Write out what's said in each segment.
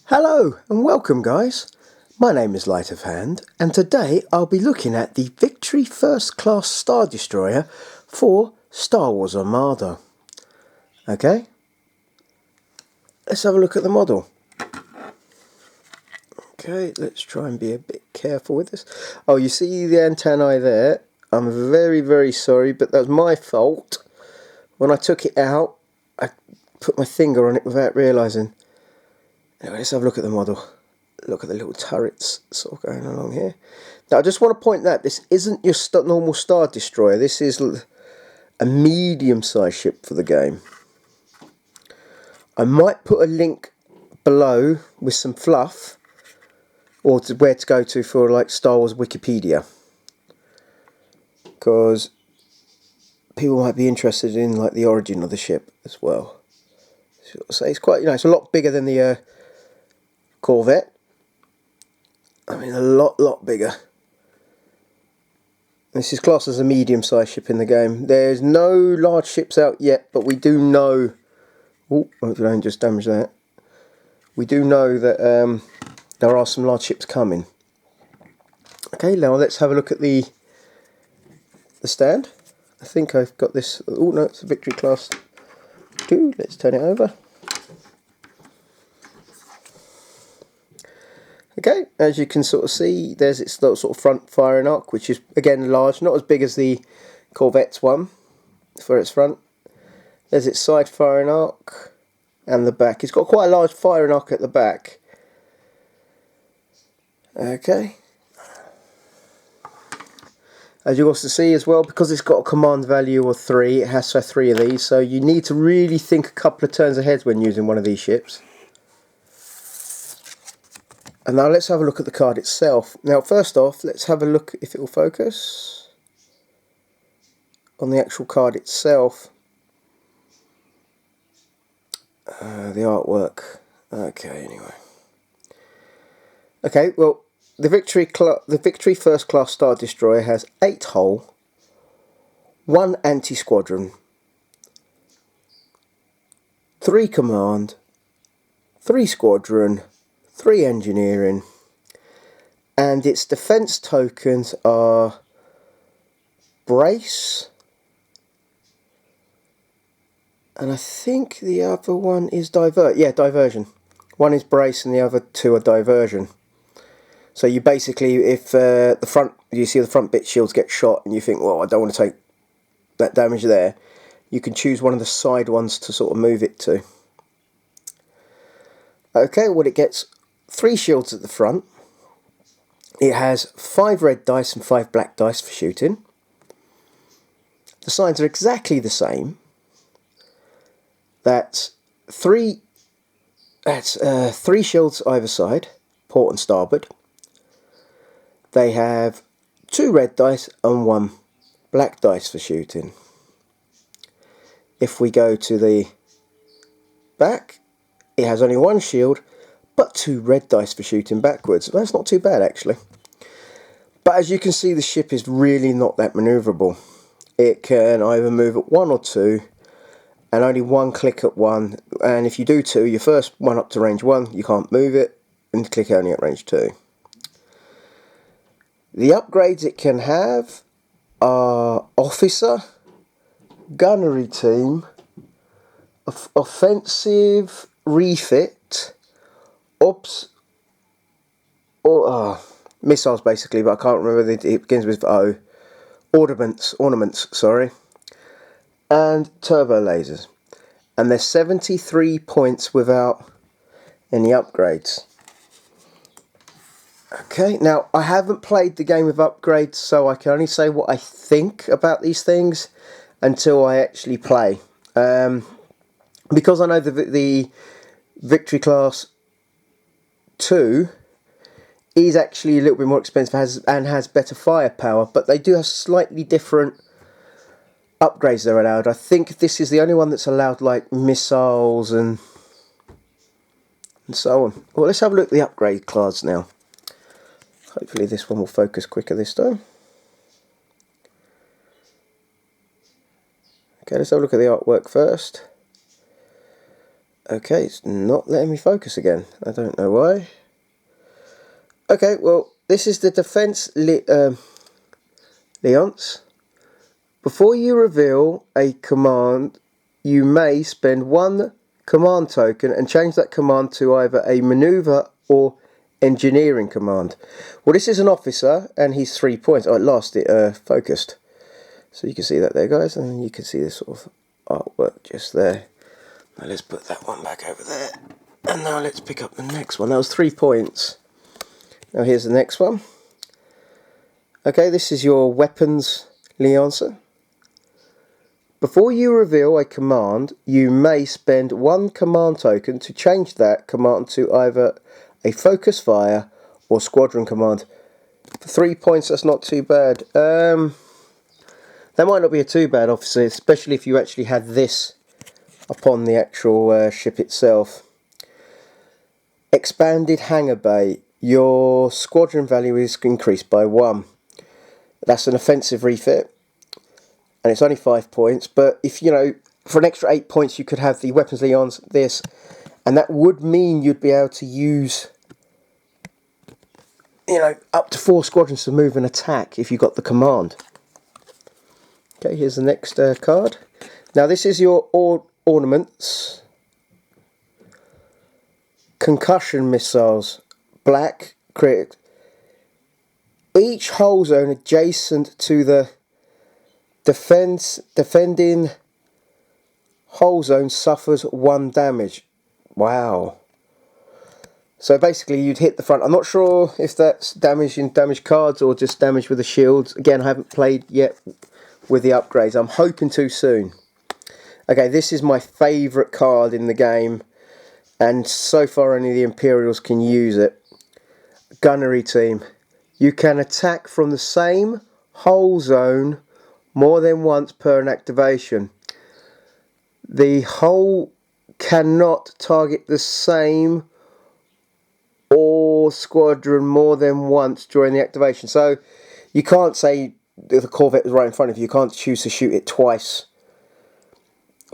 Hello and welcome guys, my name is Light of Hand and today I'll be looking at the Victory First Class Star Destroyer for Star Wars Armada. Okay, let's have a look at the model. Okay, let's try and be a bit careful with this. Oh, you see the antennae there? I'm very sorry, but that's my fault. When I took it out, I put my finger on it without realising. Anyway, let's have a look at the model. Look at the little turrets sort of going along here. Now I just want to point out this isn't your normal Star Destroyer. This is a medium-sized ship for the game. I might put a link below with some fluff, or to where to go to for like Star Wars Wikipedia, because people might be interested in like the origin of the ship as well. So it's quite, it's a lot bigger than the Corvette. I mean, a lot bigger. This is classed as a medium-sized ship in the game. There's no large ships out yet, but we do know... Oh, if I don't just damage that. We do know that there are some large ships coming. Okay, now let's have a look at the stand. I think I've got this... Oh, no, it's a Victory Class 2. Let's turn it over. Okay, as you can sort of see, there's its sort of front firing arc, which is again large, not as big as the Corvette's one for its front. There's its side firing arc and the back. It's got quite a large firing arc at the back. Okay. As you also see as well, because it's got a command value of 3, it has 3 of these, so you need to really think a couple of turns ahead when using one of these ships. And now let's have a look at the card itself. Now first off, let's have a look if it will focus on the actual card itself. The artwork. Okay, anyway. Okay, well, the Victory First Class Star Destroyer has 8 hull, 1 anti-squadron, 3 command, 3 squadron, 3 engineering, and its defense tokens are brace, and I think the other one is diversion. One is brace and the other 2 are diversion. So you basically, if you see the front bit shields get shot and you think, well, I don't want to take that damage there, you can choose one of the side ones to sort of move it to. Okay, well, it gets 3 shields at the front. It has 5 red dice and 5 black dice for shooting. The signs are exactly the same. That's 3 shields either side, port and starboard. They have 2 red dice and 1 black dice for shooting. If we go to the back, it has only 1 shield, but 2 red dice for shooting backwards. That's not too bad actually. But as you can see, the ship is really not that manoeuvrable. It can either move at 1 or 2, and only 1 click at 1. And if you do 2, your first one up to range 1, you can't move it, and click only at range 2. The upgrades it can have are Officer, Gunnery Team, Offensive Refit, missiles basically, but I can't remember, it begins with O. Ornaments, sorry. And turbo lasers. And there's 73 points without any upgrades. Okay, now I haven't played the game with upgrades, so I can only say what I think about these things until I actually play. Because I know the Victory Class 2 is actually a little bit more expensive and has better firepower, but they do have slightly different upgrades they're allowed. I think this is the only one that's allowed like missiles and so on. Well, let's have a look at the upgrade cards now. Hopefully this one will focus quicker this time. Okay, let's have a look at the artwork first. Okay, it's not letting me focus again. I don't know why. Okay, well, this is the Defense Leonce. Before you reveal a command, you may spend one command token and change that command to either a maneuver or engineering command. Well, this is an officer and he's 3 points. Oh, at last it focused. So you can see that there, guys, and you can see this sort of artwork just there. Now let's put that one back over there. And now let's pick up the next one. That was 3 points. Now here's the next one. Okay, this is your weapons Leonce. Before you reveal a command, you may spend one command token to change that command to either a focus fire or squadron command. For 3 points, that's not too bad. That might not be too bad, obviously, especially if you actually had this upon the actual ship itself. Expanded hangar bay. Your squadron value is increased by 1. That's an offensive refit. And it's only 5 points, but if for an extra 8 points you could have the weapons Leonce this, and that would mean you'd be able to use up to 4 squadrons to move and attack if you got the command. Okay, here's the next card. Now this is your ornaments. Concussion missiles, black crit. Each hull zone adjacent to the defending hull zone suffers 1 damage. Wow. So basically you'd hit the front. I'm not sure if that's damage in damage cards or just damage with the shields. Again, I haven't played yet with the upgrades. I'm hoping to soon. Okay, this is my favourite card in the game, and so far only the Imperials can use it. Gunnery team. You can attack from the same hull zone more than once per an activation. The hull cannot target the same or squadron more than once during the activation. So you can't say if the Corvette was right in front of you, you can't choose to shoot it twice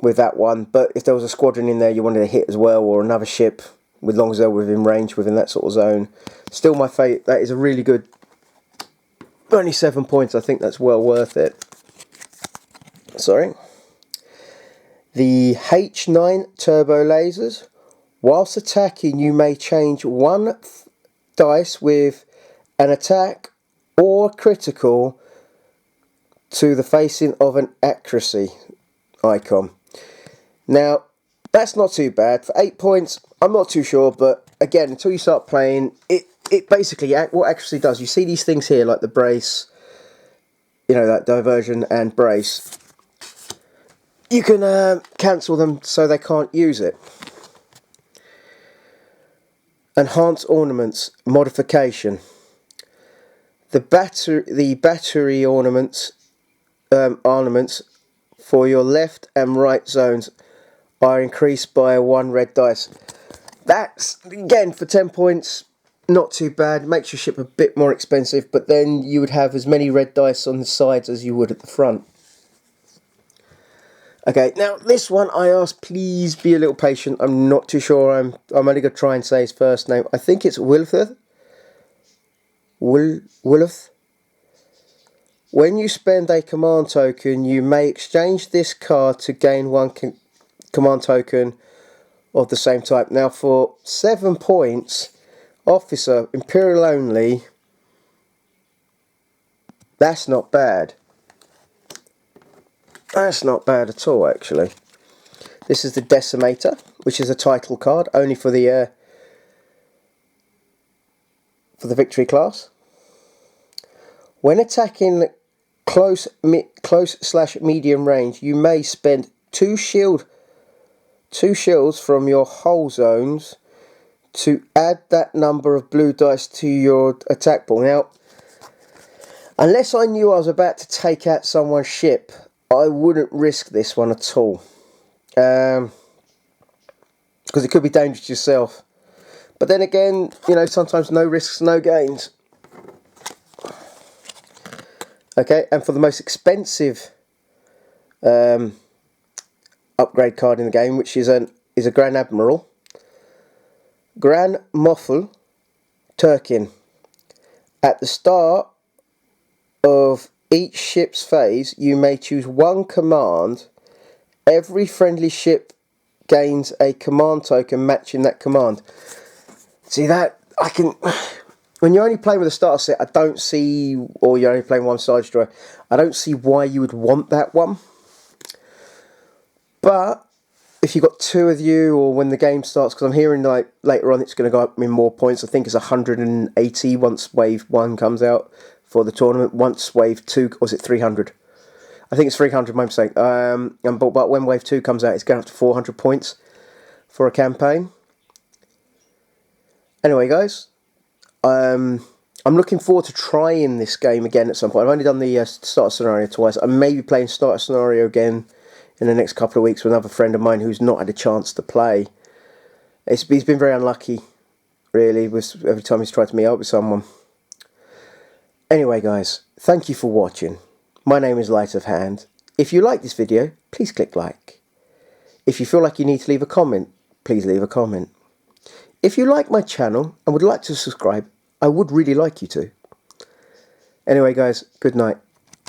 with that one. But if there was a squadron in there you wanted to hit as well, or another ship, as long as they're within range within that sort of zone. Still my favourite. That is a really good. Only 7 points. I think that's well worth it. Sorry. The H9 turbo lasers. Whilst attacking, you may change 1 dice with an attack or critical to the facing of an accuracy icon. Now, that's not too bad. For 8 points, I'm not too sure, but again, until you start playing, it basically, what accuracy does, you see these things here, like the brace, that diversion and brace. You can cancel them so they can't use it. Enhanced ornaments modification. The battery ornaments for your left and right zones are increased by 1 red dice. That's, again, for 10 points, not too bad. Makes your ship a bit more expensive, but then you would have as many red dice on the sides as you would at the front. Okay, now this one I ask, please be a little patient. I'm not too sure. I'm only going to try and say his first name. I think it's Wilfred. Wilf. When you spend a command token, you may exchange this card to gain 1 command token of the same type. Now for 7 points, officer, Imperial only, that's not bad. That's not bad at all, actually. This is the Decimator, which is a title card, only for the victory class. When attacking close/medium range, you may spend 2 shields from your hull zones to add that number of blue dice to your attack pool. Now, unless I knew I was about to take out someone's ship, I wouldn't risk this one at all, because it could be dangerous to yourself. But then again, sometimes no risks, no gains. Okay, and for the most expensive upgrade card in the game, which is an is a Grand Admiral, Grand Moffel, Turkin. At the start of each ship's phase, you may choose one command. Every friendly ship gains a command token matching that command. See that? I can... When you're only playing with a starter set, I don't see... Or you're only playing one Side Destroyer, I don't see why you would want that one. But if you've got two of you, or when the game starts, because I'm hearing like later on it's going to go up in more points. I think it's 180 once Wave 1 comes out for the tournament. Once Wave 2, or was it 300? I think it's 300, my mistake. But when Wave 2 comes out, it's going up to 400 points for a campaign. Anyway, guys, I'm looking forward to trying this game again at some point. I've only done the starter scenario twice. I may be playing starter scenario again in the next couple of weeks with another friend of mine who's not had a chance to play. He's been very unlucky, really, with every time he's tried to meet up with someone. Anyway, guys, thank you for watching. My name is Light of Hand. If you like this video, please click like. If you feel like you need to leave a comment, please leave a comment. If you like my channel and would like to subscribe, I would really like you to. Anyway, guys, good night.